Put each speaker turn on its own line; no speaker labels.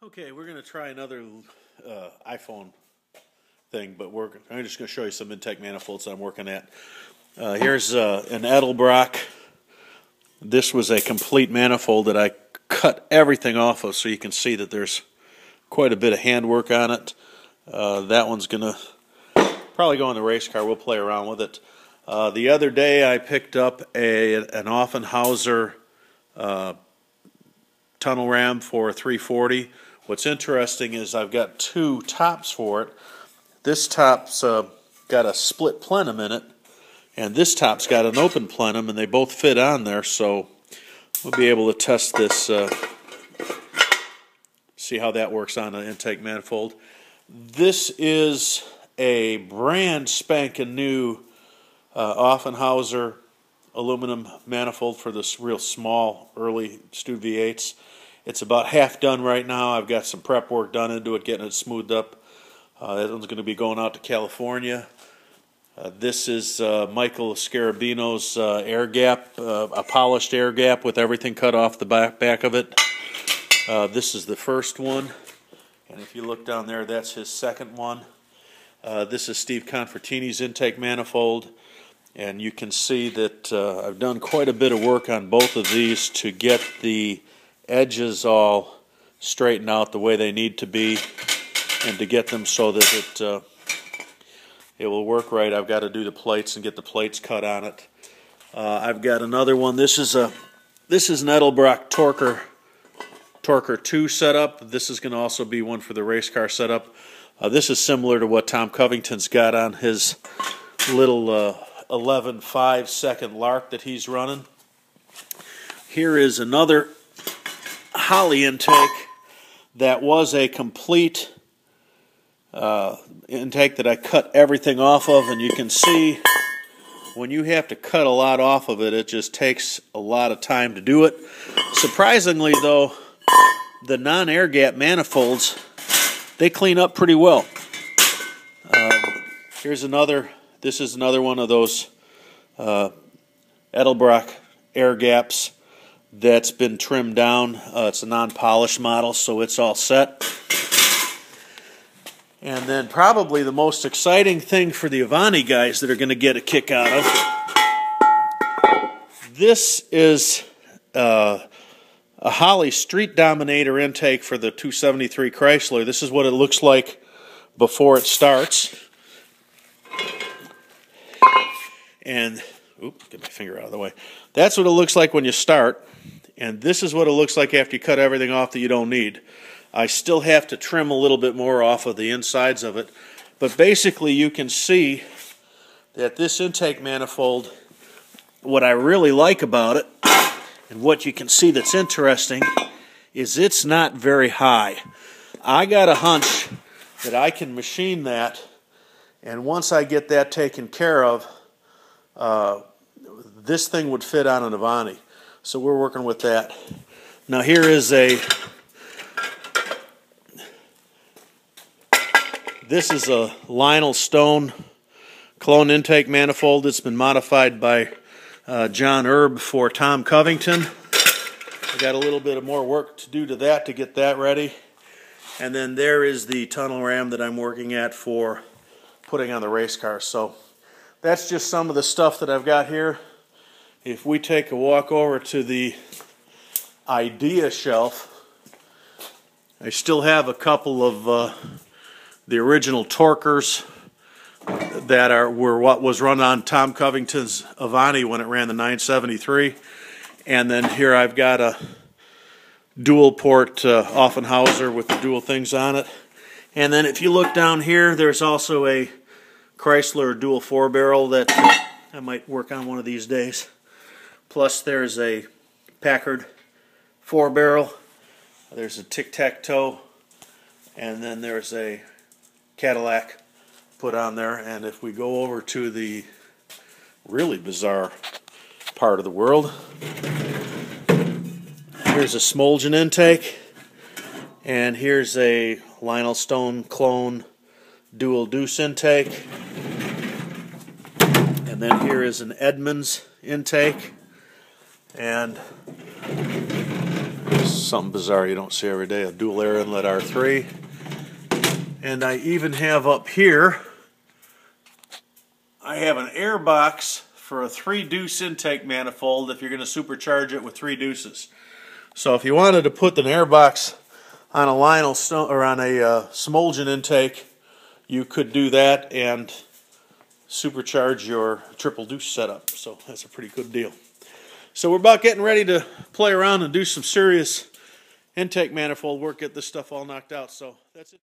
Okay, we're going to try another iPhone thing, but I'm just going to show you some intake manifolds I'm working at. Here's an Edelbrock. This was a complete manifold that I cut everything off of, so you can see that there's quite a bit of handwork on it. That one's going to probably go in the race car. We'll play around with it. The other day I picked up an Offenhauser tunnel ram for a 340. What's interesting is I've got two tops for it. This top's got a split plenum in it, and this top's got an open plenum, and they both fit on there, so we'll be able to test this, see how that works on an intake manifold. This is a brand spanking new Offenhauser aluminum manifold for this real small early Stud V8s. It's about half done right now. I've got some prep work done into it, getting it smoothed up. That one's going to be going out to California. This is Michael Scarabino's air gap, a polished air gap with everything cut off the back of it. This is the first one, and if you look down there, that's his second one. This is Steve Confortini's intake manifold, and you can see that I've done quite a bit of work on both of these to get the edges all straightened out the way they need to be, and to get them so that it will work right. I've got to do the plates and get the plates cut on it. I've got another one. This is an Edelbrock Torquer 2 setup. This is going to also be one for the race car setup. This is similar to what Tom Covington's got on his little 11 5-second Lark that he's running. Here is another Holley intake that was a complete intake that I cut everything off of, and you can see when you have to cut a lot off of it, it just takes a lot of time to do it. Surprisingly though, the non-air gap manifolds, they clean up pretty well. This is another one of those Edelbrock air gaps that's been trimmed down. It's a non-polished model, so it's all set. And then probably the most exciting thing for the Avani guys that are going to get a kick out of, this is a Holley Street Dominator intake for the 273 Chrysler. This is what it looks like before it starts. And, oops, get my finger out of the way. That's what it looks like when you start. And this is what it looks like after you cut everything off that you don't need. I still have to trim a little bit more off of the insides of it. But basically you can see that this intake manifold, what I really like about it, and what you can see that's interesting, is it's not very high. I got a hunch that I can machine that, and once I get that taken care of, this thing would fit on an Avani. So we're working with that. Now here is this is a Lionel Stone clone intake manifold that's been modified by John Erb for Tom Covington. I got a little bit of more work to do to that to get that ready. And then there is the tunnel ram that I'm working at for putting on the race car. So that's just some of the stuff that I've got here. If we take a walk over to the Idea shelf, I still have a couple of the original Torquers that were what was run on Tom Covington's Avani when it ran the 973. And then here I've got a dual port Offenhauser with the dual things on it. And then if you look down here, there's also a Chrysler dual 4-barrel that I might work on one of these days. Plus there's a Packard 4-barrel. There's a tic-tac-toe. And then there's a Cadillac put on there. And if we go over to the really bizarre part of the world, here's a Smoljan intake, and here's a Lionel Stone clone dual deuce intake, and then here is an Edmunds intake, and something bizarre you don't see every day. A dual air inlet R3. And I even have up here, I have an air box for a 3-deuce intake manifold if you're going to supercharge it with 3 deuces. So if you wanted to put an air box on a Lionel or on a Smolgen intake, you could do that and supercharge your triple deuce setup. So that's a pretty good deal. So we're about getting ready to play around and do some serious intake manifold work, get this stuff all knocked out. So that's it.